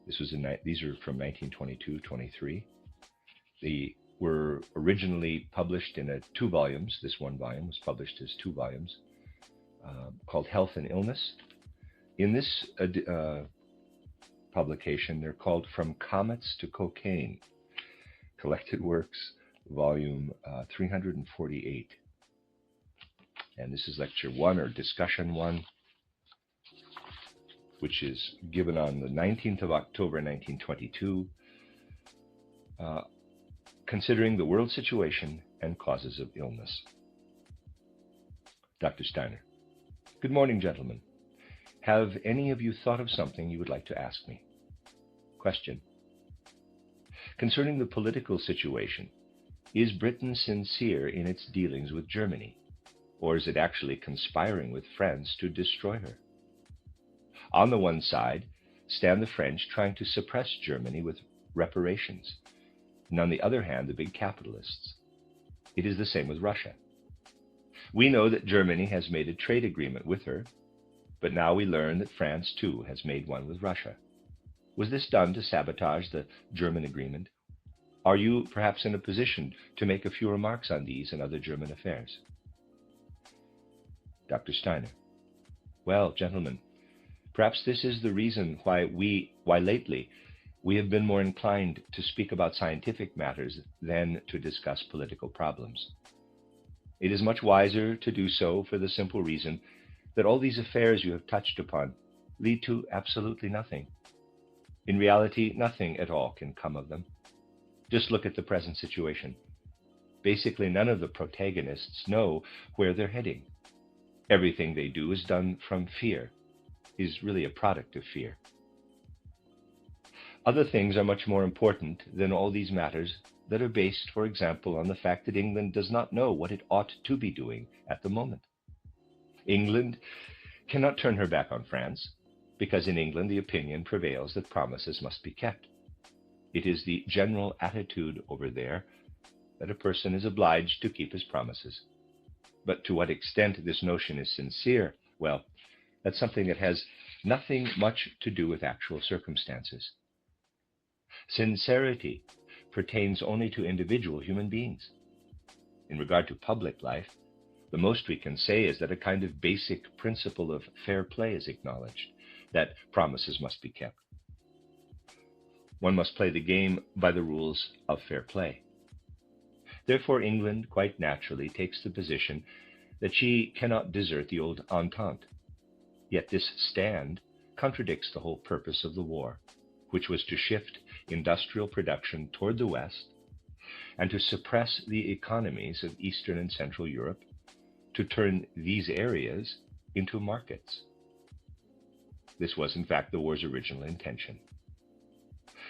These are from 1922-23. They were originally published in two volumes. This one volume was published as two volumes, called Health and Illness. In this publication, they're called From Comets to Cocaine, Collected Works, volume 348. And this is lecture 1, or discussion 1, which is given on the 19th of October 1922, considering the world situation and causes of illness. Dr. Steiner. Good morning, gentlemen. Have any of you thought of something you would like to ask me? Question. Concerning the political situation, is Britain sincere in its dealings with Germany, or is it actually conspiring with France to destroy her? On the one side stand the French trying to suppress Germany with reparations, and on the other hand, the big capitalists. It is the same with Russia. We know that Germany has made a trade agreement with her, but now we learn that France, too, has made one with Russia. Was this done to sabotage the German agreement? Are you perhaps in a position to make a few remarks on these and other German affairs? Dr. Steiner. Well, gentlemen, perhaps this is the reason why lately we have been more inclined to speak about scientific matters than to discuss political problems. It is much wiser to do so for the simple reason that all these affairs you have touched upon lead to absolutely nothing. In reality, nothing at all can come of them. Just look at the present situation. Basically, none of the protagonists know where they're heading. Everything they do is done from fear, is really a product of fear. Other things are much more important than all these matters that are based, for example, on the fact that England does not know what it ought to be doing at the moment. England cannot turn her back on France, because in England the opinion prevails that promises must be kept. It is the general attitude over there that a person is obliged to keep his promises. But to what extent this notion is sincere, well, that's something that has nothing much to do with actual circumstances. Sincerity pertains only to individual human beings. In regard to public life, the most we can say is that a kind of basic principle of fair play is acknowledged, that promises must be kept. One must play the game by the rules of fair play. Therefore, England quite naturally takes the position that she cannot desert the old Entente. Yet this stand contradicts the whole purpose of the war, which was to shift industrial production toward the West and to suppress the economies of Eastern and Central Europe, to turn these areas into markets. This was, in fact, the war's original intention.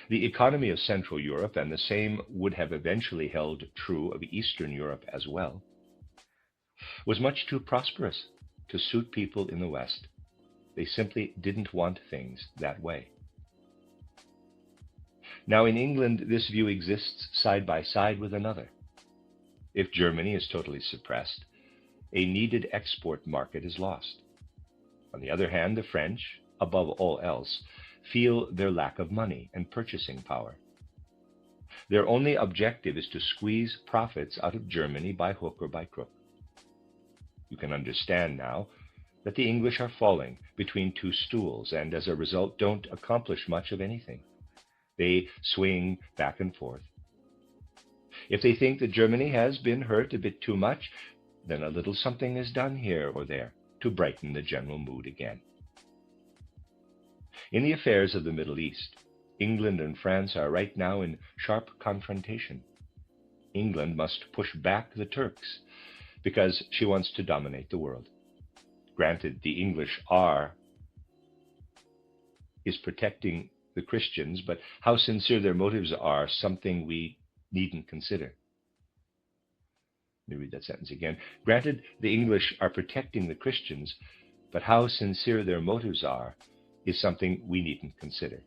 The economy of Central Europe, and the same would have eventually held true of Eastern Europe as well, was much too prosperous to suit people in the West. They simply didn't want things that way. Now, in England, this view exists side by side with another. If Germany is totally suppressed, a needed export market is lost. On the other hand, the French, above all else, feel their lack of money and purchasing power. Their only objective is to squeeze profits out of Germany by hook or by crook. You can understand now that the English are falling between two stools and as a result don't accomplish much of anything. They swing back and forth. If they think that Germany has been hurt a bit too much, then a little something is done here or there to brighten the general mood again. In the affairs of the Middle East, England and France are right now in sharp confrontation. England must push back the Turks because she wants to dominate the world. Granted, the English is protecting the Christians, but how sincere their motives are, something we needn't consider. Let me read that sentence again. Granted, the English are protecting the Christians, but how sincere their motives are is something we needn't consider.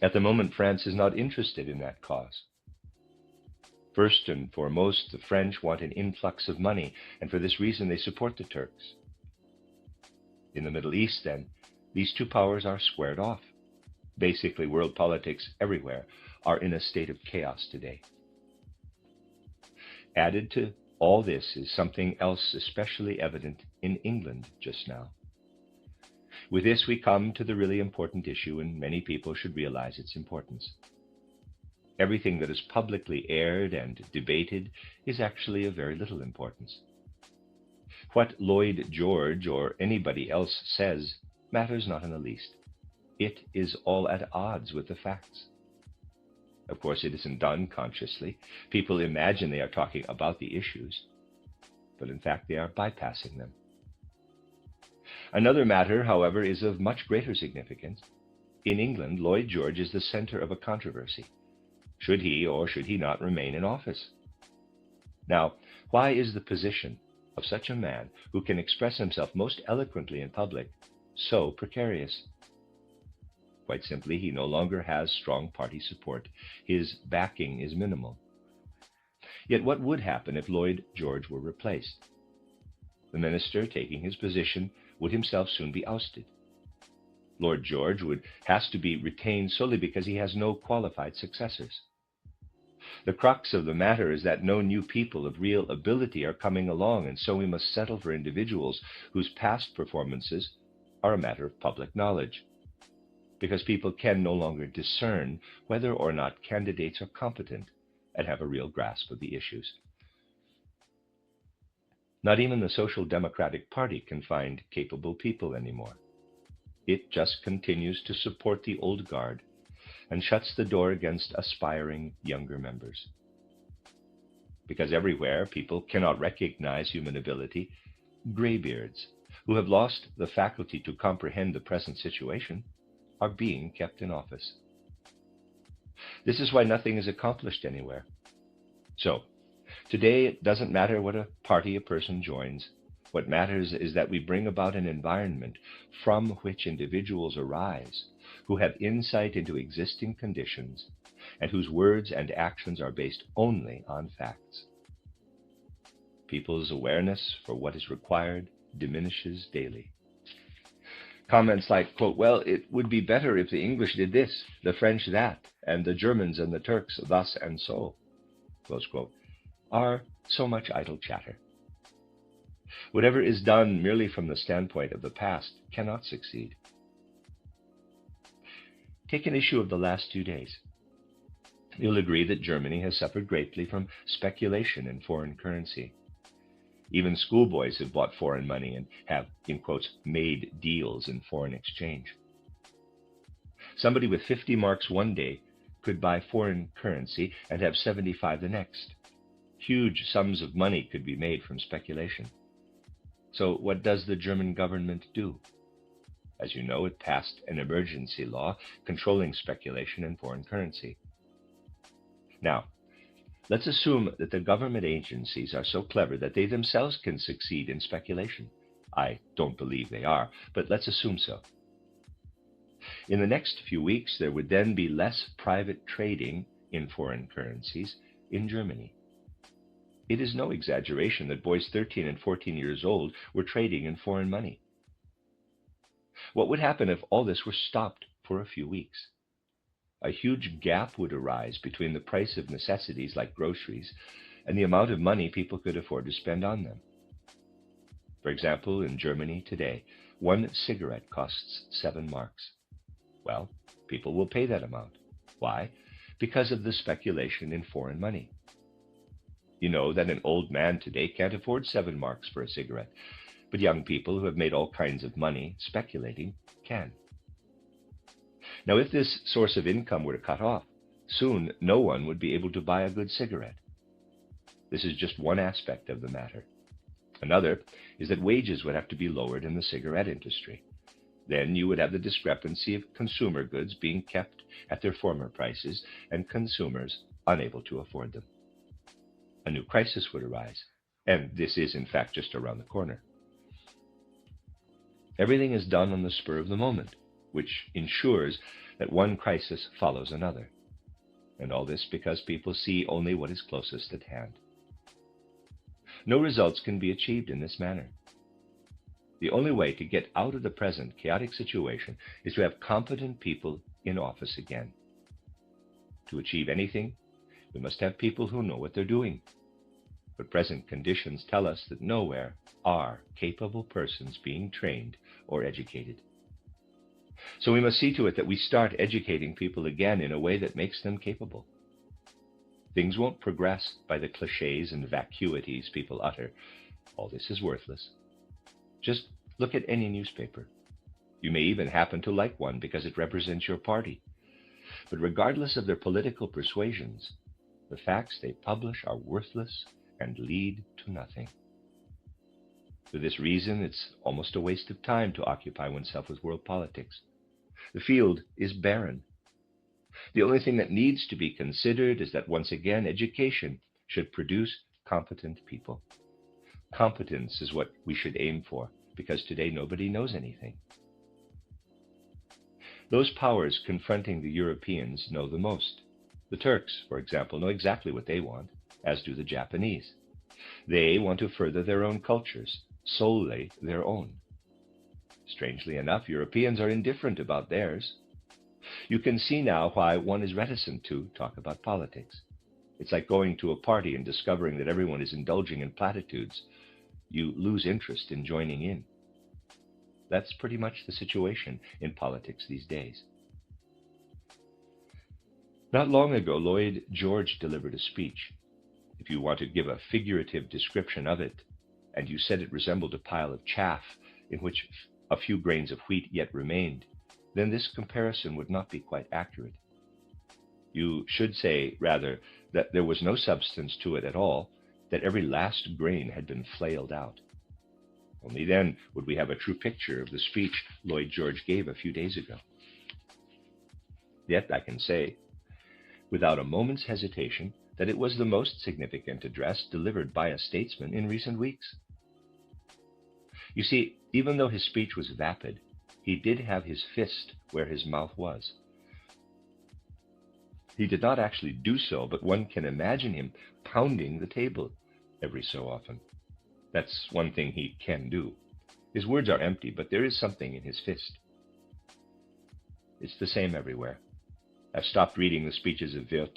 At the moment, France is not interested in that cause. First and foremost, the French want an influx of money, and for this reason they support the Turks. In the Middle East, then, these two powers are squared off. Basically, world politics everywhere are in a state of chaos today. Added to all this is something else especially evident in England just now. With this, we come to the really important issue, and many people should realize its importance. Everything that is publicly aired and debated is actually of very little importance. What Lloyd George or anybody else says matters not in the least. It is all at odds with the facts. Of course, it isn't done consciously. People imagine they are talking about the issues, but in fact they are bypassing them. Another matter, however, is of much greater significance. In England, Lloyd George is the center of a controversy. Should he or should he not remain in office? Now, why is the position of such a man who can express himself most eloquently in public so precarious? Quite simply, he no longer has strong party support. His backing is minimal. Yet what would happen if Lloyd George were replaced? The minister taking his position would himself soon be ousted. Lord George has to be retained solely because he has no qualified successors. The crux of the matter is that no new people of real ability are coming along, and so we must settle for individuals whose past performances are a matter of public knowledge, because people can no longer discern whether or not candidates are competent and have a real grasp of the issues. Not even the Social Democratic Party can find capable people anymore. It just continues to support the old guard and shuts the door against aspiring younger members. Because everywhere people cannot recognize human ability, graybeards, who have lost the faculty to comprehend the present situation, are being kept in office. This is why nothing is accomplished anywhere. So, today it doesn't matter what a party a person joins. What matters is that we bring about an environment from which individuals arise who have insight into existing conditions and whose words and actions are based only on facts. People's awareness for what is required diminishes daily. Comments like, quote, well, it would be better if the English did this, the French that, and the Germans and the Turks thus and so, close quote, are so much idle chatter. Whatever is done merely from the standpoint of the past cannot succeed. Take an issue of the last 2 days. You'll agree that Germany has suffered greatly from speculation in foreign currency. Even schoolboys have bought foreign money and have, in quotes, made deals in foreign exchange. Somebody with 50 marks one day could buy foreign currency and have 75 the next. Huge sums of money could be made from speculation. So what does the German government do? As you know, it passed an emergency law controlling speculation in foreign currency. Now, let's assume that the government agencies are so clever that they themselves can succeed in speculation. I don't believe they are, but let's assume so. In the next few weeks, there would then be less private trading in foreign currencies in Germany. It is no exaggeration that boys 13 and 14 years old were trading in foreign money. What would happen if all this were stopped for a few weeks? A huge gap would arise between the price of necessities like groceries and the amount of money people could afford to spend on them. For example, in Germany today, one cigarette costs 7 marks. Well, people will pay that amount. Why? Because of the speculation in foreign money. You know that an old man today can't afford 7 marks for a cigarette, but young people who have made all kinds of money speculating can. Now, if this source of income were to cut off, soon no one would be able to buy a good cigarette. This is just one aspect of the matter. Another is that wages would have to be lowered in the cigarette industry. Then you would have the discrepancy of consumer goods being kept at their former prices and consumers unable to afford them. A new crisis would arise, and this is in fact just around the corner. Everything is done on the spur of the moment, which ensures that one crisis follows another. And all this because people see only what is closest at hand. No results can be achieved in this manner. The only way to get out of the present chaotic situation is to have competent people in office again. To achieve anything, we must have people who know what they're doing. But present conditions tell us that nowhere are capable persons being trained or educated. So we must see to it that we start educating people again in a way that makes them capable. Things won't progress by the cliches and vacuities people utter. All this is worthless. Just look at any newspaper. You may even happen to like one because it represents your party. But regardless of their political persuasions, the facts they publish are worthless and lead to nothing. For this reason, it's almost a waste of time to occupy oneself with world politics. The field is barren. The only thing that needs to be considered is that once again, education should produce competent people. Competence is what we should aim for, because today nobody knows anything. Those powers confronting the Europeans know the most. The Turks, for example, know exactly what they want, as do the Japanese. They want to further their own cultures, solely their own. Strangely enough, Europeans are indifferent about theirs. You can see now why one is reticent to talk about politics. It's like going to a party and discovering that everyone is indulging in platitudes. You lose interest in joining in. That's pretty much the situation in politics these days. Not long ago, Lloyd George delivered a speech. If you want to give a figurative description of it, and you said it resembled a pile of chaff in which a few grains of wheat yet remained, then this comparison would not be quite accurate. You should say, rather, that there was no substance to it at all, that every last grain had been flailed out. Only then would we have a true picture of the speech Lloyd George gave a few days ago. Yet I can say, without a moment's hesitation, that it was the most significant address delivered by a statesman in recent weeks. You see, even though his speech was vapid, he did have his fist where his mouth was. He did not actually do so, but one can imagine him pounding the table every so often. That's one thing he can do. His words are empty, but there is something in his fist. It's the same everywhere. I've stopped reading the speeches of Wirth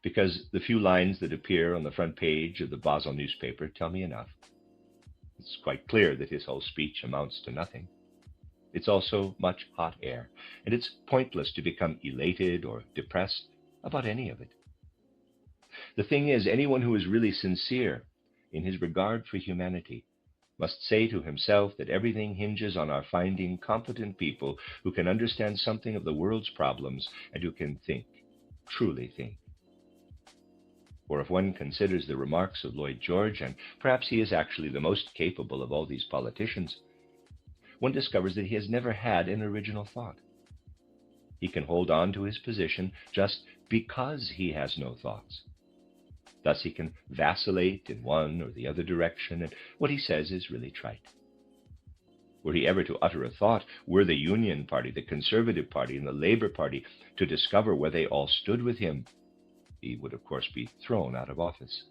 because the few lines that appear on the front page of the Basel newspaper tell me enough. It's quite clear that his whole speech amounts to nothing. It's also much hot air, and it's pointless to become elated or depressed about any of it. The thing is, anyone who is really sincere in his regard for humanity must say to himself that everything hinges on our finding competent people who can understand something of the world's problems and who can think, truly think. For if one considers the remarks of Lloyd George, and perhaps he is actually the most capable of all these politicians, one discovers that he has never had an original thought. He can hold on to his position just because he has no thoughts. Thus he can vacillate in one or the other direction, and what he says is really trite. Were he ever to utter a thought, were the Union Party, the Conservative Party, and the Labour Party to discover where they all stood with him, he would of course be thrown out of office.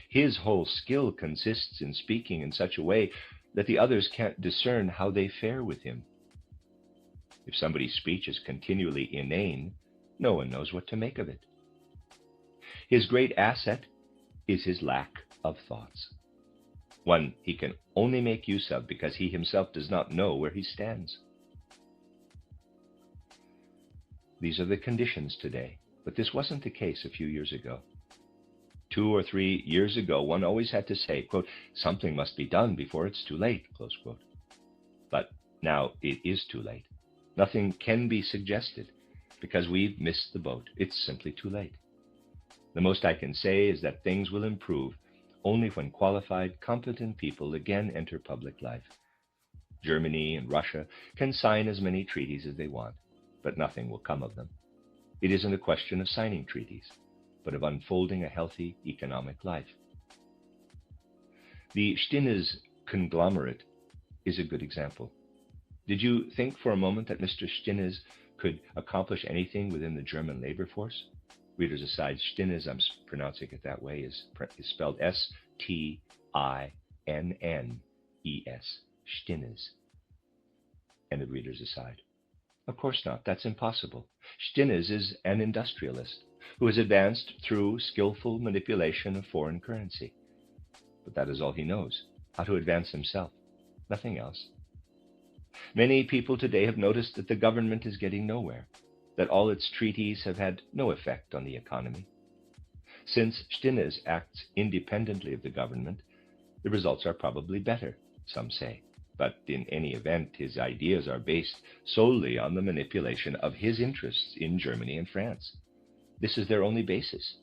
His whole skill consists in speaking in such a way that the others can't discern how they fare with him. If somebody's speech is continually inane, no one knows what to make of it. His great asset is his lack of thoughts, one he can only make use of because he himself does not know where he stands. These are the conditions today, but this wasn't the case a few years ago. 2 or 3 years ago, one always had to say, quote, something must be done before it's too late, close quote. But now it is too late. Nothing can be suggested because we've missed the boat. It's simply too late. The most I can say is that things will improve only when qualified, competent people again enter public life. Germany and Russia can sign as many treaties as they want, but nothing will come of them. It isn't a question of signing treaties, but of unfolding a healthy economic life. The Stinnes conglomerate is a good example. Did you think for a moment that Mr. Stinnes could accomplish anything within the German labor force? Readers aside, Stinnes, I'm pronouncing it that way, is spelled S-T-I-N-N-E-S, Stinnes. End of readers aside. Of course not. That's impossible. Stinnes is an industrialist who has advanced through skillful manipulation of foreign currency. But that is all he knows, how to advance himself, nothing else. Many people today have noticed that the government is getting nowhere, that all its treaties have had no effect on the economy. Since Stinnes acts independently of the government, the results are probably better, some say. But in any event, his ideas are based solely on the manipulation of his interests in Germany and France. This is their only basis.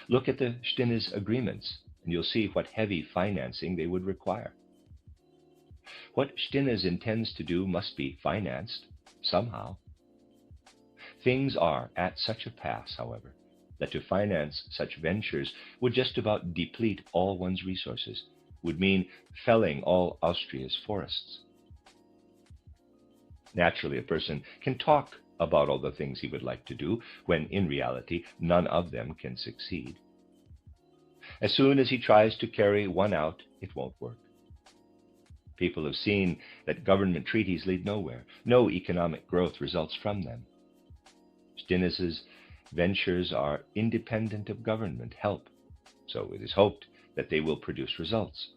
Look at the Stinnes agreements, and you'll see what heavy financing they would require. What Stinnes intends to do must be financed somehow. Things are at such a pass, however, that to finance such ventures would just about deplete all one's resources, would mean felling all Austria's forests. Naturally, a person can talk about all the things he would like to do, when in reality none of them can succeed. As soon as he tries to carry one out, it won't work. People have seen that government treaties lead nowhere. No economic growth results from them. Stinnes's ventures are independent of government help, so it is hoped that they will produce results.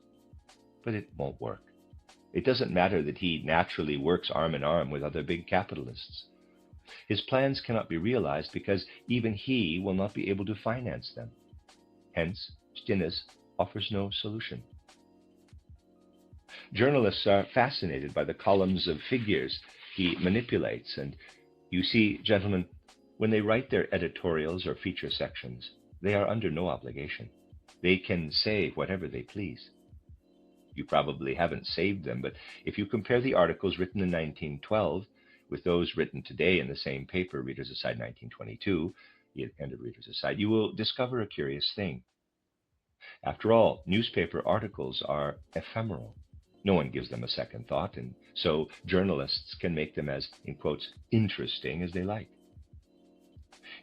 But it won't work. It doesn't matter that he naturally works arm in arm with other big capitalists. His plans cannot be realized because even he will not be able to finance them. Hence, Stinnes offers no solution. Journalists are fascinated by the columns of figures he manipulates, and you see, gentlemen, when they write their editorials or feature sections, they are under no obligation. They can say whatever they please. You probably haven't saved them, but if you compare the articles written in 1912 with those written today in the same paper, Reader's Aside 1922, the end of Reader's Aside, you will discover a curious thing. After all, newspaper articles are ephemeral. No one gives them a second thought, and so journalists can make them as, in quotes, interesting as they like.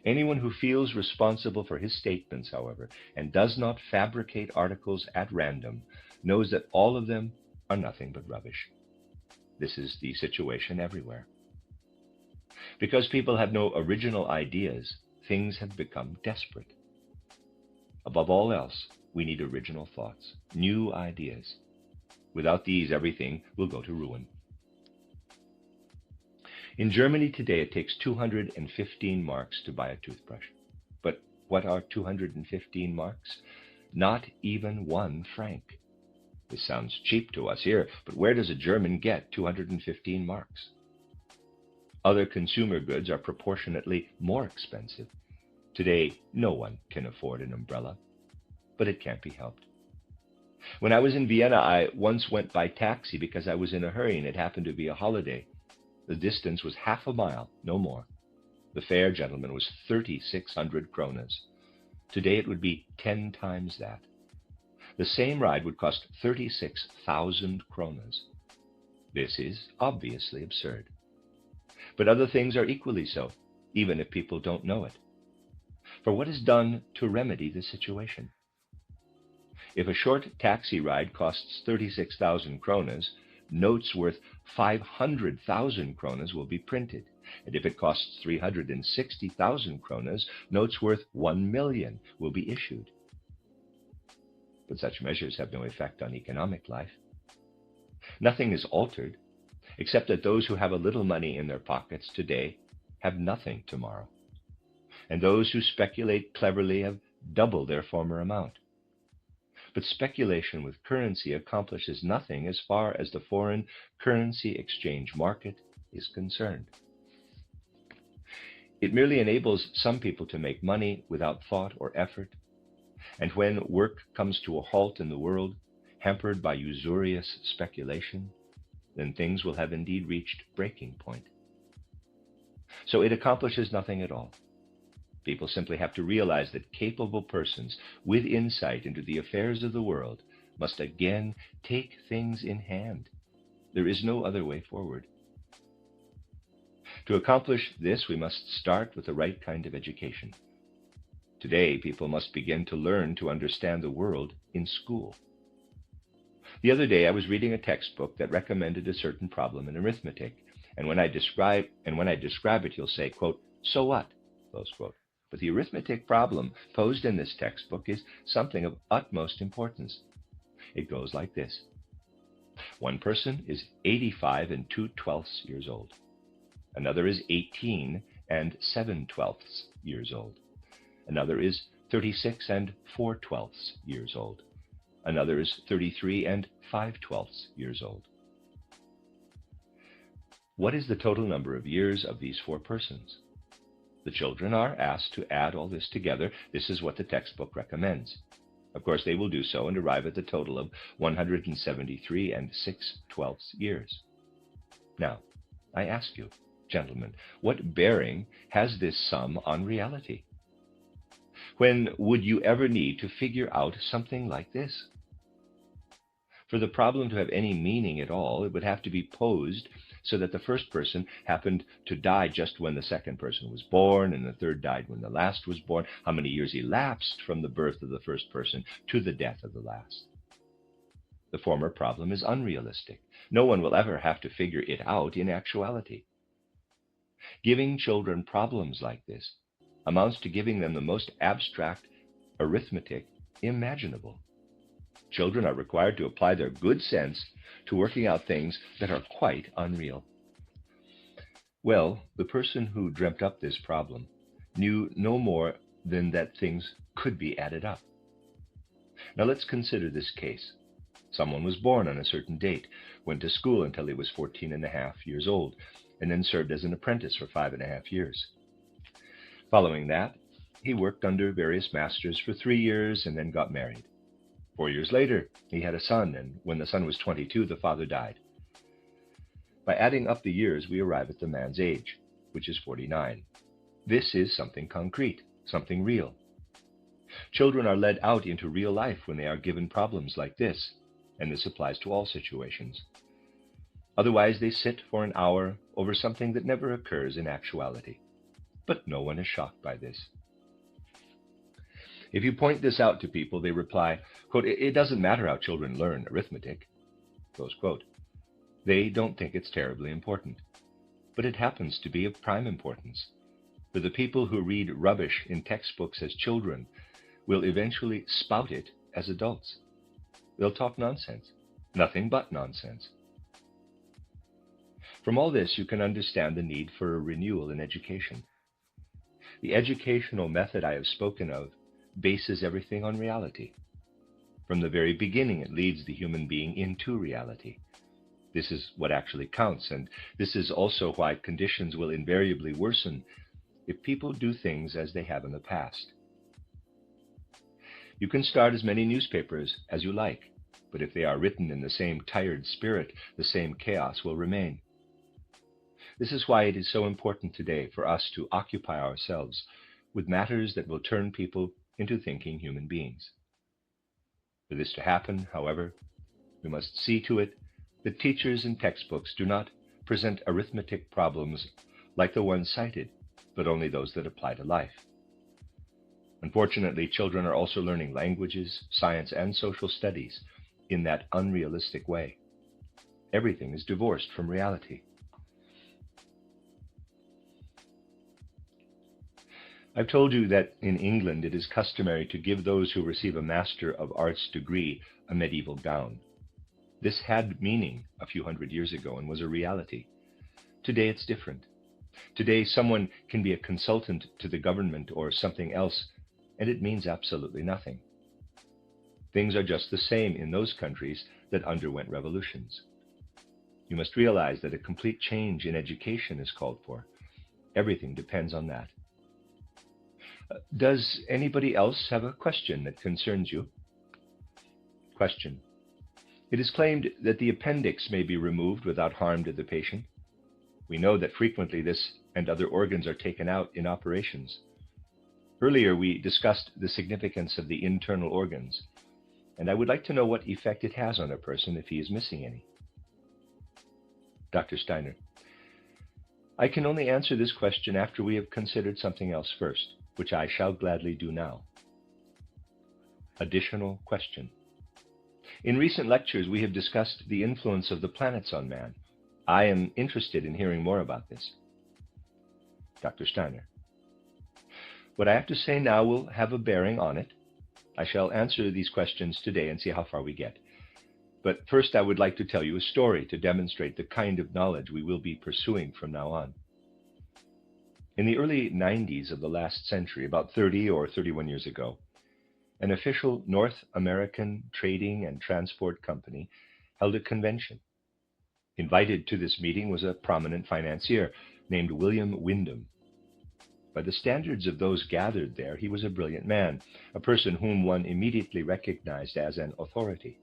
Anyone who feels responsible for his statements, however, and does not fabricate articles at random, knows that all of them are nothing but rubbish. This is the situation everywhere. Because people have no original ideas, things have become desperate. Above all else, we need original thoughts, new ideas. Without these, everything will go to ruin. In Germany today, it takes 215 marks to buy a toothbrush. But what are 215 marks? Not even 1 franc. This sounds cheap to us here, but where does a German get 215 marks? Other consumer goods are proportionately more expensive. Today, no one can afford an umbrella, but it can't be helped. When I was in Vienna, I once went by taxi because I was in a hurry and it happened to be a holiday. The distance was half a mile, no more. The fare, gentlemen, was 3,600 kronas. Today it would be 10 times that. The same ride would cost 36,000 kronas. This is obviously absurd. But other things are equally so, even if people don't know it. For what is done to remedy this situation? If a short taxi ride costs 36,000 kronas, notes worth 500,000 kronas will be printed. And if it costs 360,000 kronas, notes worth 1 million will be issued. But such measures have no effect on economic life. Nothing is altered, except that those who have a little money in their pockets today have nothing tomorrow. And those who speculate cleverly have double their former amount. But speculation with currency accomplishes nothing as far as the foreign currency exchange market is concerned. It merely enables some people to make money without thought or effort, and when work comes to a halt in the world, hampered by usurious speculation, then things will have indeed reached breaking point. So it accomplishes nothing at all. People simply have to realize that capable persons with insight into the affairs of the world must again take things in hand. There is no other way forward. To accomplish this, we must start with the right kind of education. Today, people must begin to learn to understand the world in school. The other day, I was reading a textbook that recommended a certain problem in arithmetic, And when I describe it, you'll say, quote, "So what?" close quote. But the arithmetic problem posed in this textbook is something of utmost importance. It goes like this. One person is 85 and 2/12 years old. Another is 18 and 7/12 years old. Another is 36 and 4/12 years old. Another is 33 and 5/12 years old. What is the total number of years of these four persons? The children are asked to add all this together. This is what the textbook recommends. Of course, they will do so and arrive at the total of 173 and 6/12 years. Now, I ask you, gentlemen, what bearing has this sum on reality? When would you ever need to figure out something like this? For the problem to have any meaning at all, it would have to be posed so that the first person happened to die just when the second person was born, and the third died when the last was born, how many years elapsed from the birth of the first person to the death of the last. The former problem is unrealistic. No one will ever have to figure it out in actuality. Giving children problems like this amounts to giving them the most abstract arithmetic imaginable. Children are required to apply their good sense to working out things that are quite unreal. Well, the person who dreamt up this problem knew no more than that things could be added up. Now let's consider this case. Someone was born on a certain date, went to school until he was 14.5 years old, and then served as an apprentice for 5.5 years. Following that, he worked under various masters for 3 years and then got married. 4 years later, he had a son, and when the son was 22, the father died. By adding up the years, we arrive at the man's age, which is 49. This is something concrete, something real. Children are led out into real life when they are given problems like this, and this applies to all situations. Otherwise, they sit for an hour over something that never occurs in actuality. But no one is shocked by this. If you point this out to people, they reply, quote, "It doesn't matter how children learn arithmetic," close quote. They don't think it's terribly important. But it happens to be of prime importance. For the people who read rubbish in textbooks as children will eventually spout it as adults. They'll talk nonsense, nothing but nonsense. From all this, you can understand the need for a renewal in education. The educational method I have spoken of bases everything on reality. From the very beginning, it leads the human being into reality. This is what actually counts, and this is also why conditions will invariably worsen if people do things as they have in the past. You can start as many newspapers as you like, but if they are written in the same tired spirit, the same chaos will remain. This is why it is so important today for us to occupy ourselves with matters that will turn people into thinking human beings. For this to happen, however, we must see to it that teachers and textbooks do not present arithmetic problems like the ones cited, but only those that apply to life. Unfortunately, children are also learning languages, science, and social studies in that unrealistic way. Everything is divorced from reality. I've told you that in England it is customary to give those who receive a Master of Arts degree a medieval gown. This had meaning a few hundred years ago and was a reality. Today it's different. Today someone can be a consultant to the government or something else, and it means absolutely nothing. Things are just the same in those countries that underwent revolutions. You must realize that a complete change in education is called for. Everything depends on that. Does anybody else have a question that concerns you? Question. It is claimed that the appendix may be removed without harm to the patient. We know that frequently this and other organs are taken out in operations. Earlier we discussed the significance of the internal organs, and I would like to know what effect it has on a person if he is missing any. Dr. Steiner. I can only answer this question after we have considered something else first, which I shall gladly do now. Additional question. In recent lectures, we have discussed the influence of the planets on man. I am interested in hearing more about this. Dr. Steiner: What I have to say now will have a bearing on it. I shall answer these questions today and see how far we get. But first, I would like to tell you a story to demonstrate the kind of knowledge we will be pursuing from now on. In the early 90s of the last century, about 30 or 31 years ago, an official North American trading and transport company held a convention. Invited to this meeting was a prominent financier named William Windom. By the standards of those gathered there, he was a brilliant man, a person whom one immediately recognized as an authority.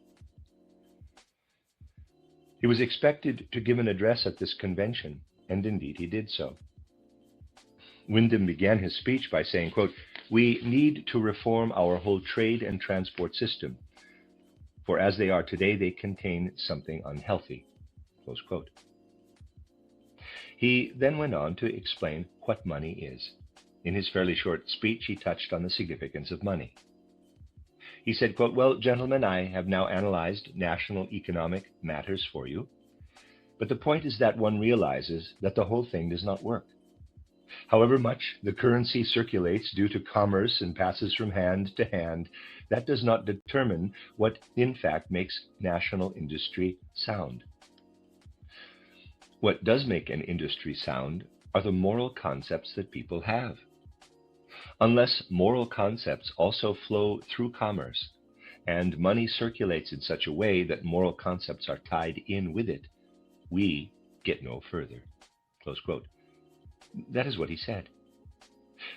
He was expected to give an address at this convention, and indeed he did so. Windom began his speech by saying, quote, "We need to reform our whole trade and transport system, for as they are today, they contain something unhealthy," close quote. He then went on to explain what money is. In his fairly short speech, he touched on the significance of money. He said, quote, "Well, gentlemen, I have now analyzed national economic matters for you, but the point is that one realizes that the whole thing does not work. However much the currency circulates due to commerce and passes from hand to hand, that does not determine what in fact makes national industry sound. What does make an industry sound are the moral concepts that people have. Unless moral concepts also flow through commerce, and money circulates in such a way that moral concepts are tied in with it, we get no further," close quote. That is what he said.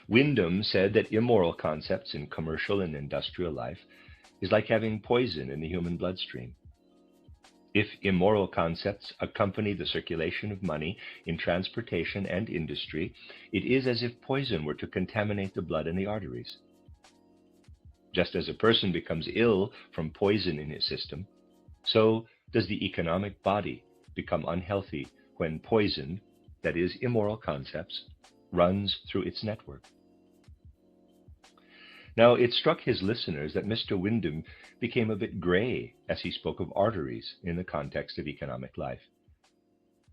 Windom said that immoral concepts in commercial and industrial life is like having poison in the human bloodstream. If immoral concepts accompany the circulation of money in transportation and industry, it is as if poison were to contaminate the blood in the arteries. Just as a person becomes ill from poison in his system, so does the economic body become unhealthy when poison, that is, immoral concepts, runs through its network. Now, it struck his listeners that Mr. Windom became a bit gray as he spoke of arteries in the context of economic life.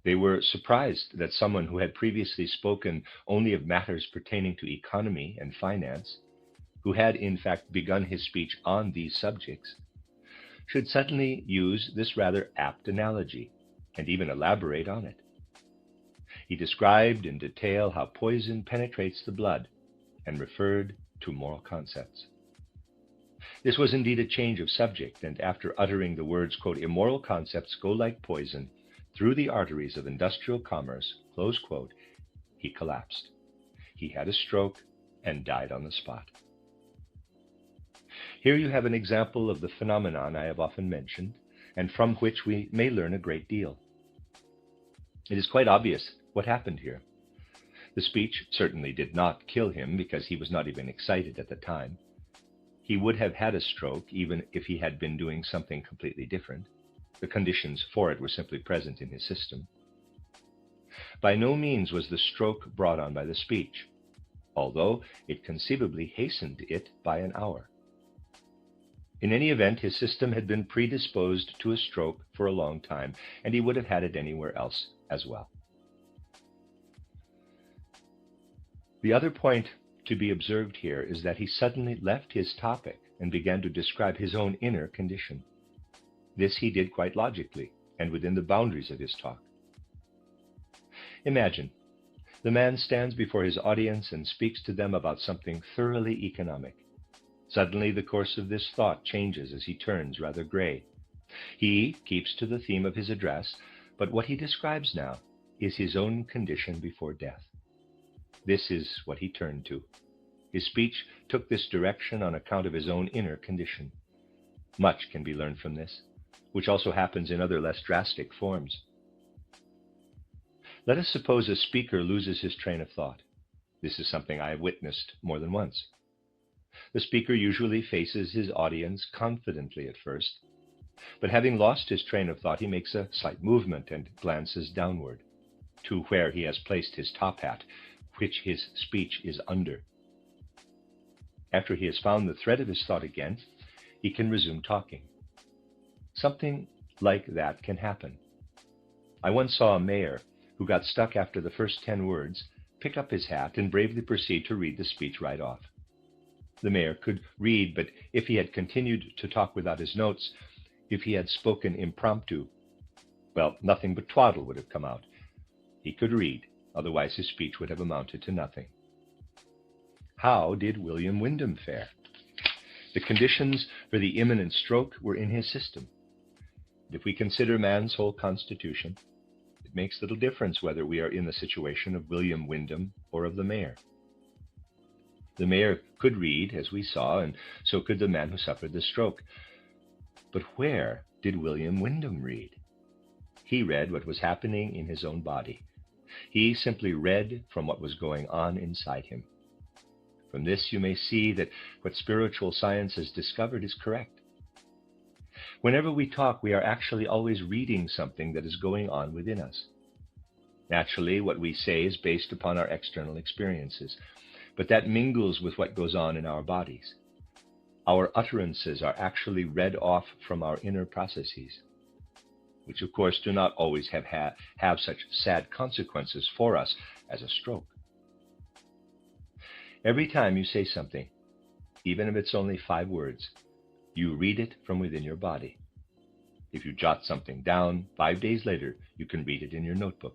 They were surprised that someone who had previously spoken only of matters pertaining to economy and finance, who had in fact begun his speech on these subjects, should suddenly use this rather apt analogy and even elaborate on it. He described in detail how poison penetrates the blood and referred to moral concepts. This was indeed a change of subject, and after uttering the words, quote, "Immoral concepts go like poison through the arteries of industrial commerce," close quote, he collapsed. He had a stroke and died on the spot. Here you have an example of the phenomenon I have often mentioned, and from which we may learn a great deal. It is quite obvious what happened here. The speech certainly did not kill him, because he was not even excited at the time. He would have had a stroke even if he had been doing something completely different. The conditions for it were simply present in his system. By no means was the stroke brought on by the speech, although it conceivably hastened it by an hour. In any event, his system had been predisposed to a stroke for a long time, and he would have had it anywhere else as well. The other point to be observed here is that he suddenly left his topic and began to describe his own inner condition. This he did quite logically and within the boundaries of his talk. Imagine, the man stands before his audience and speaks to them about something thoroughly economic. Suddenly the course of this thought changes as he turns rather gray. He keeps to the theme of his address, but what he describes now is his own condition before death. This is what he turned to. His speech took this direction on account of his own inner condition. Much can be learned from this, which also happens in other less drastic forms. Let us suppose a speaker loses his train of thought. This is something I have witnessed more than once. The speaker usually faces his audience confidently at first, but having lost his train of thought, he makes a slight movement and glances downward to where he has placed his top hat, which his speech is under. After he has found the thread of his thought again, he can resume talking. Something like that can happen. I once saw a mayor who got stuck after the first 10 words pick up his hat and bravely proceed to read the speech right off. The mayor could read, but if he had continued to talk without his notes, if he had spoken impromptu, well, nothing but twaddle would have come out. He could read, otherwise his speech would have amounted to nothing. How did William Wyndham fare? The conditions for the imminent stroke were in his system. If we consider man's whole constitution, it makes little difference whether we are in the situation of William Wyndham or of the mayor. The mayor could read, as we saw, and so could the man who suffered the stroke. But where did William Wyndham read? He read what was happening in his own body. He simply read from what was going on inside him. From this you may see that what spiritual science has discovered is correct. Whenever we talk, we are actually always reading something that is going on within us. Naturally, what we say is based upon our external experiences, but that mingles with what goes on in our bodies. Our utterances are actually read off from our inner processes, which of course do not always have such sad consequences for us as a stroke. Every time you say something, even if it's only 5 words, you read it from within your body. If you jot something down, 5 days later, you can read it in your notebook.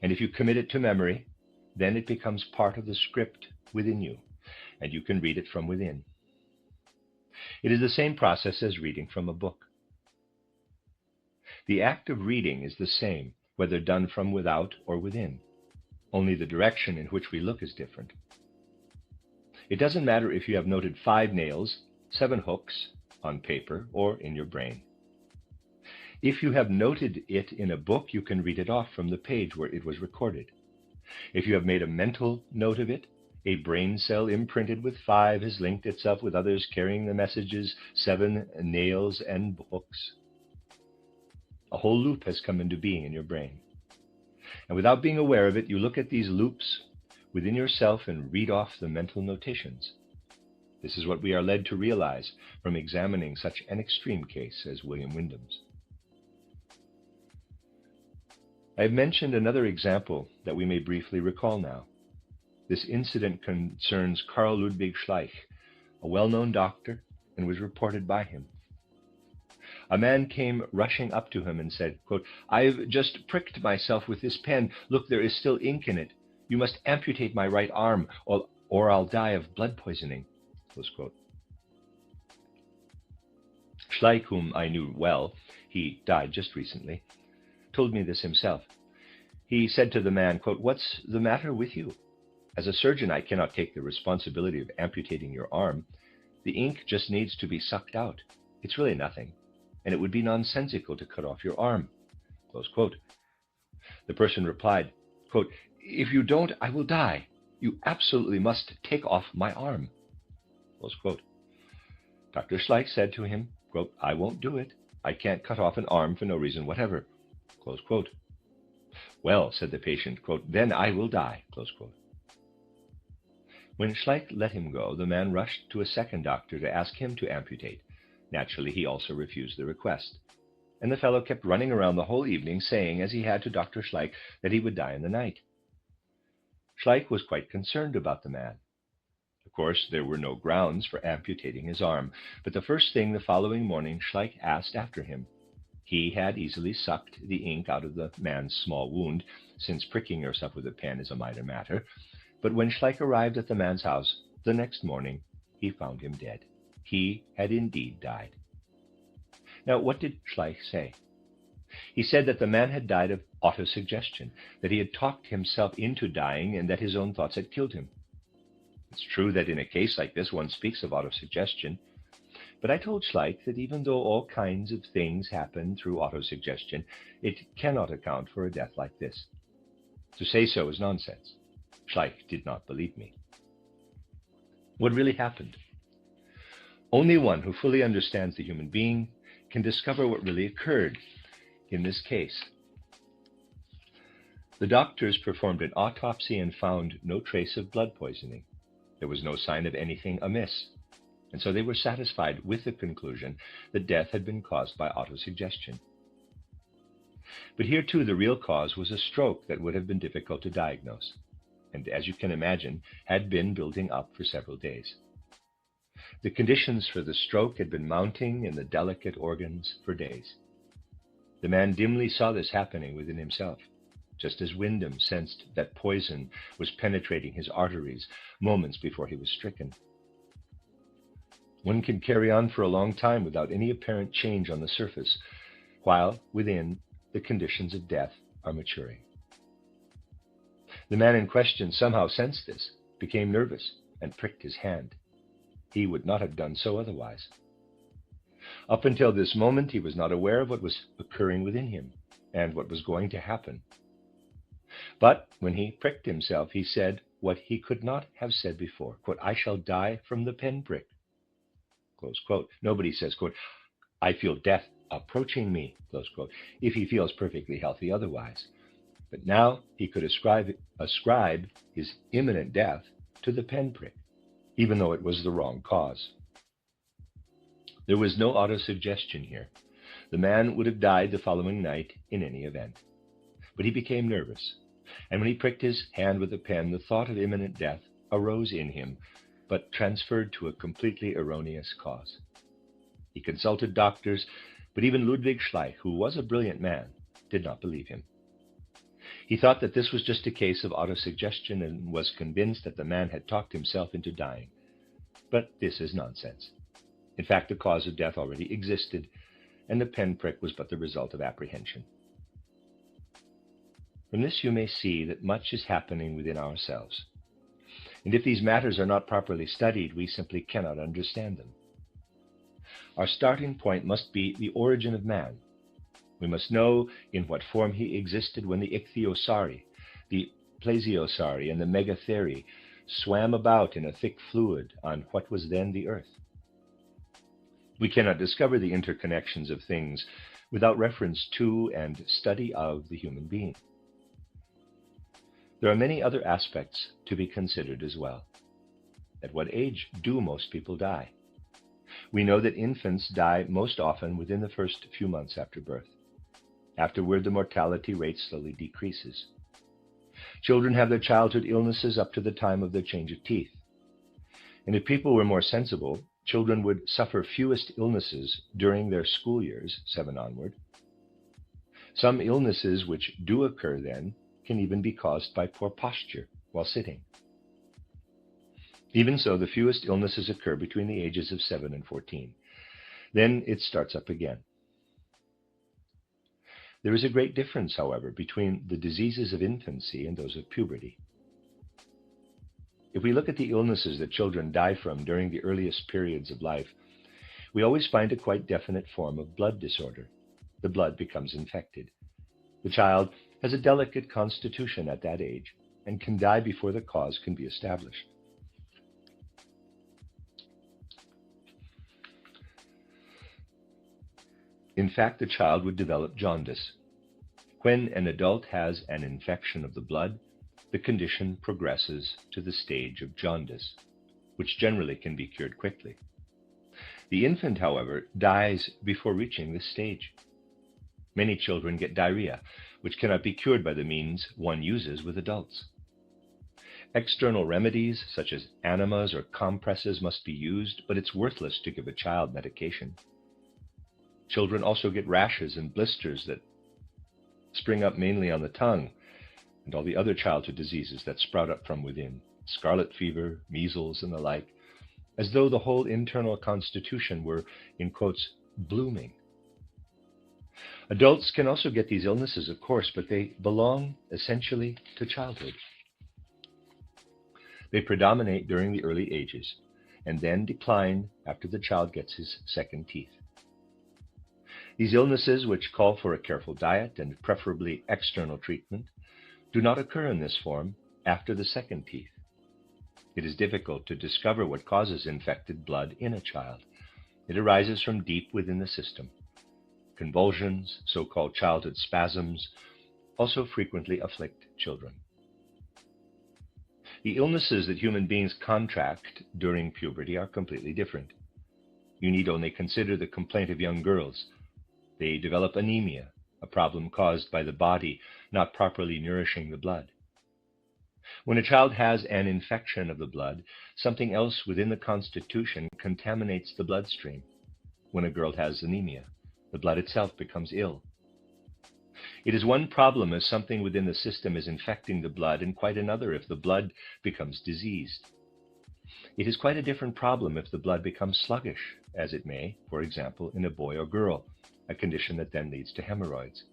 And if you commit it to memory, then it becomes part of the script within you, and you can read it from within. It is the same process as reading from a book. The act of reading is the same, whether done from without or within. Only the direction in which we look is different. It doesn't matter if you have noted 5 nails, 7 hooks on paper or in your brain. If you have noted it in a book, you can read it off from the page where it was recorded. If you have made a mental note of it, a brain cell imprinted with 5 has linked itself with others carrying the messages 7 nails and hooks. A whole loop has come into being in your brain. And without being aware of it, you look at these loops within yourself and read off the mental notations. This is what we are led to realize from examining such an extreme case as William Wyndham's. I have mentioned another example that we may briefly recall now. This incident concerns Carl Ludwig Schleich, a well-known doctor, and was reported by him. A man came rushing up to him and said, quote, "I've just pricked myself with this pen. Look, there is still ink in it. You must amputate my right arm, or I'll die of blood poisoning." Close quote. Schleich, whom I knew well, he died just recently, told me this himself. He said to the man, quote, "What's the matter with you? As a surgeon, I cannot take the responsibility of amputating your arm. The ink just needs to be sucked out. It's really nothing, and it would be nonsensical to cut off your arm." Close quote. The person replied, quote, "If you don't, I will die. You absolutely must take off my arm." Close quote. Dr. Schleich said to him, quote, "I won't do it. I can't cut off an arm for no reason whatever." Close quote. "Well," said the patient, quote, "then I will die." Close quote. When Schleich let him go, the man rushed to a second doctor to ask him to amputate. Naturally, he also refused the request. And the fellow kept running around the whole evening, saying, as he had to Dr. Schleich, that he would die in the night. Schleich was quite concerned about the man. Of course, there were no grounds for amputating his arm, but the first thing the following morning, Schleich asked after him. He had easily sucked the ink out of the man's small wound, since pricking yourself with a pen is a minor matter. But when Schleich arrived at the man's house the next morning, he found him dead. He had indeed died. Now, what did Schleich say? He said that the man had died of autosuggestion, that he had talked himself into dying, and that his own thoughts had killed him. It's true that in a case like this one speaks of autosuggestion, but I told Schleich that even though all kinds of things happen through autosuggestion, it cannot account for a death like this. To say so is nonsense. Schleich did not believe me. What really happened? Only one who fully understands the human being can discover what really occurred in this case. The doctors performed an autopsy and found no trace of blood poisoning. There was no sign of anything amiss, and so they were satisfied with the conclusion that death had been caused by autosuggestion. But here too the real cause was a stroke that would have been difficult to diagnose, and as you can imagine, had been building up for several days. The conditions for the stroke had been mounting in the delicate organs for days. The man dimly saw this happening within himself, just as Wyndham sensed that poison was penetrating his arteries moments before he was stricken. One can carry on for a long time without any apparent change on the surface, while within the conditions of death are maturing. The man in question somehow sensed this, became nervous, and pricked his hand. He would not have done so otherwise. Up until this moment, he was not aware of what was occurring within him and what was going to happen. But when he pricked himself, he said what he could not have said before, quote, "I shall die from the pinprick." Close quote. Nobody says, quote, "I feel death approaching me," close quote, if he feels perfectly healthy otherwise. But now he could ascribe his imminent death to the pinprick, even though it was the wrong cause. There was no autosuggestion here. The man would have died the following night in any event. But he became nervous, and when he pricked his hand with a pen, the thought of imminent death arose in him, but transferred to a completely erroneous cause. He consulted doctors, but even Ludwig Schleich, who was a brilliant man, did not believe him. He thought that this was just a case of autosuggestion and was convinced that the man had talked himself into dying. But this is nonsense. In fact, the cause of death already existed, and the pinprick was but the result of apprehension. From this you may see that much is happening within ourselves. And if these matters are not properly studied, we simply cannot understand them. Our starting point must be the origin of man. We must know in what form he existed when the ichthyosauri, the plesiosauri, and the megatheri swam about in a thick fluid on what was then the earth. We cannot discover the interconnections of things without reference to and study of the human being. There are many other aspects to be considered as well. At what age do most people die? We know that infants die most often within the first few months after birth. Afterward, the mortality rate slowly decreases. Children have their childhood illnesses up to the time of their change of teeth. And if people were more sensible, children would suffer fewest illnesses during their school years, 7 onward. Some illnesses which do occur then can even be caused by poor posture while sitting. Even so, the fewest illnesses occur between the ages of 7 and 14. Then it starts up again. There is a great difference, however, between the diseases of infancy and those of puberty. If we look at the illnesses that children die from during the earliest periods of life, we always find a quite definite form of blood disorder. The blood becomes infected. The child has a delicate constitution at that age and can die before the cause can be established. In fact, the child would develop jaundice. When an adult has an infection of the blood, the condition progresses to the stage of jaundice, which generally can be cured quickly. The infant, however, dies before reaching this stage. Many children get diarrhea, which cannot be cured by the means one uses with adults. External remedies, such as enemas or compresses, must be used, but it's worthless to give a child medication. Children also get rashes and blisters that spring up mainly on the tongue, and all the other childhood diseases that sprout up from within, scarlet fever, measles, and the like, as though the whole internal constitution were, in quotes, blooming. Adults can also get these illnesses, of course, but they belong essentially to childhood. They predominate during the early ages, and then decline after the child gets his second teeth. These illnesses, which call for a careful diet and preferably external treatment, do not occur in this form after the second teeth. It is difficult to discover what causes infected blood in a child. It arises from deep within the system. Convulsions, so-called childhood spasms, also frequently afflict children. The illnesses that human beings contract during puberty are completely different. You need only consider the complaint of young girls. They develop anemia, a problem caused by the body not properly nourishing the blood. When a child has an infection of the blood, something else within the constitution contaminates the bloodstream. When a girl has anemia, the blood itself becomes ill. It is one problem if something within the system is infecting the blood, and quite another if the blood becomes diseased. It is quite a different problem if the blood becomes sluggish, as it may, for example, in a boy or girl, a condition that then leads to hemorrhoids.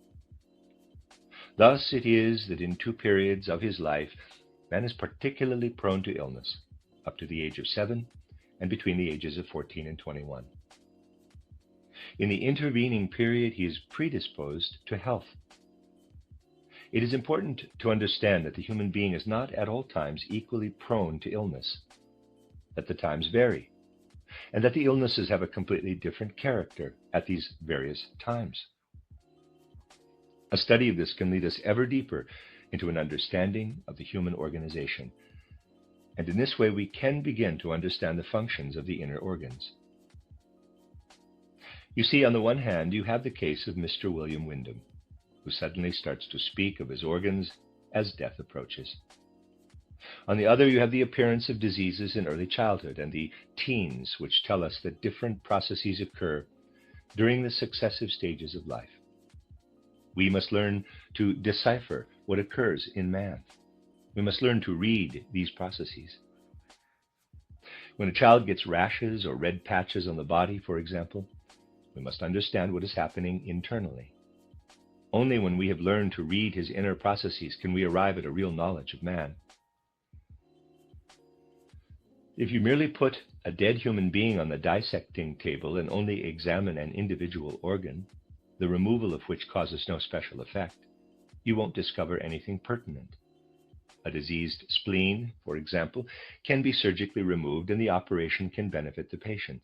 Thus it is that in 2 periods of his life, man is particularly prone to illness, up to the age of 7 and between the ages of 14 and 21. In the intervening period, he is predisposed to health. It is important to understand that the human being is not at all times equally prone to illness, that the times vary, and that the illnesses have a completely different character at these various times. A study of this can lead us ever deeper into an understanding of the human organization, and in this way we can begin to understand the functions of the inner organs. You see, on the one hand, you have the case of Mr. William Wyndham, who suddenly starts to speak of his organs as death approaches. On the other, you have the appearance of diseases in early childhood and the teens, which tell us that different processes occur during the successive stages of life. We must learn to decipher what occurs in man. We must learn to read these processes. When a child gets rashes or red patches on the body, for example, we must understand what is happening internally. Only when we have learned to read his inner processes can we arrive at a real knowledge of man. If you merely put a dead human being on the dissecting table and only examine an individual organ, the removal of which causes no special effect, you won't discover anything pertinent. A diseased spleen, for example, can be surgically removed and the operation can benefit the patient.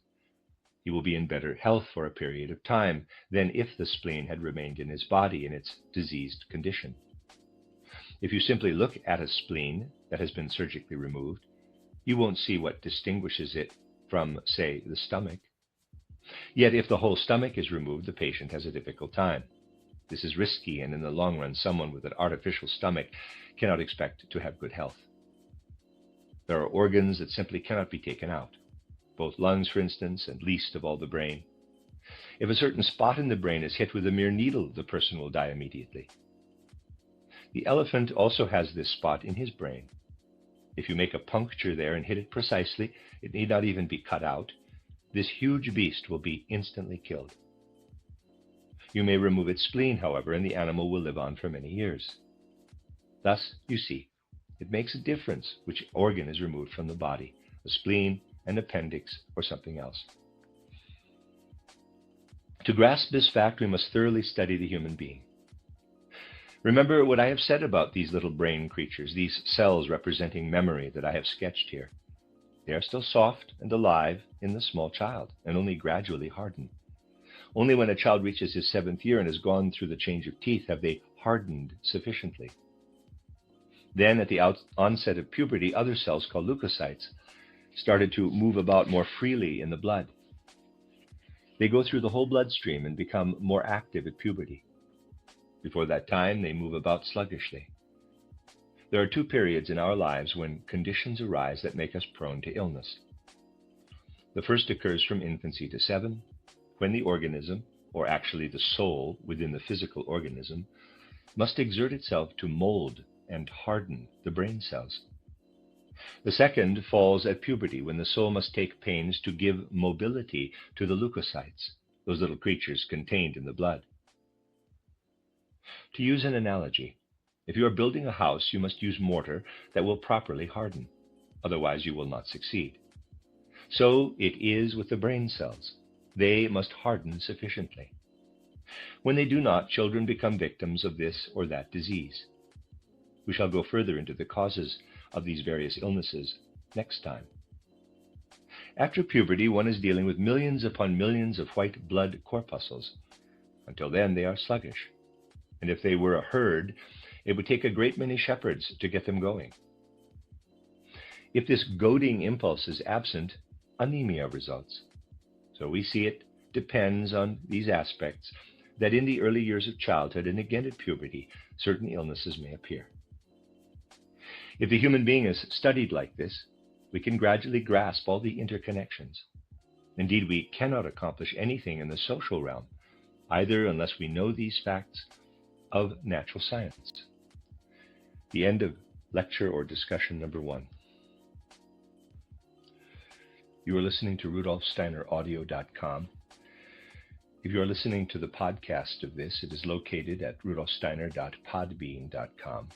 He will be in better health for a period of time than if the spleen had remained in his body in its diseased condition. If you simply look at a spleen that has been surgically removed, you won't see what distinguishes it from, say, the stomach. Yet if the whole stomach is removed, the patient has a difficult time. This is risky, and in the long run, someone with an artificial stomach cannot expect to have good health. There are organs that simply cannot be taken out, both lungs, for instance, and least of all the brain. If a certain spot in the brain is hit with a mere needle, the person will die immediately. The elephant also has this spot in his brain. If you make a puncture there and hit it precisely, it need not even be cut out. This huge beast will be instantly killed. You may remove its spleen, however, and the animal will live on for many years. Thus, you see, it makes a difference which organ is removed from the body, a spleen, an appendix, or something else. To grasp this fact, we must thoroughly study the human being. Remember what I have said about these little brain creatures, these cells representing memory that I have sketched here. They are still soft and alive in the small child, and only gradually harden. Only when a child reaches his 7th year and has gone through the change of teeth have they hardened sufficiently. Then, at the onset of puberty, other cells called leukocytes started to move about more freely in the blood. They go through the whole bloodstream and become more active at puberty. Before that time, they move about sluggishly. There are 2 periods in our lives when conditions arise that make us prone to illness. The first occurs from infancy to 7, when the organism, or actually the soul within the physical organism, must exert itself to mold and harden the brain cells. The second falls at puberty, when the soul must take pains to give mobility to the leukocytes, those little creatures contained in the blood. To use an analogy, if you are building a house, you must use mortar that will properly harden. Otherwise, you will not succeed. So it is with the brain cells. They must harden sufficiently. When they do not, children become victims of this or that disease. We shall go further into the causes of these various illnesses next time. After puberty, one is dealing with millions upon millions of white blood corpuscles. Until then, they are sluggish. And if they were a herd, it would take a great many shepherds to get them going. If this goading impulse is absent, anemia results. So we see it depends on these aspects that in the early years of childhood and again at puberty, certain illnesses may appear. If the human being is studied like this, we can gradually grasp all the interconnections. Indeed, we cannot accomplish anything in the social realm, either unless we know these facts of natural science. The end of lecture or discussion number 1. You are listening to RudolfSteinerAudio.com. If you are listening to the podcast of this, it is located at rudolfsteiner.podbean.com.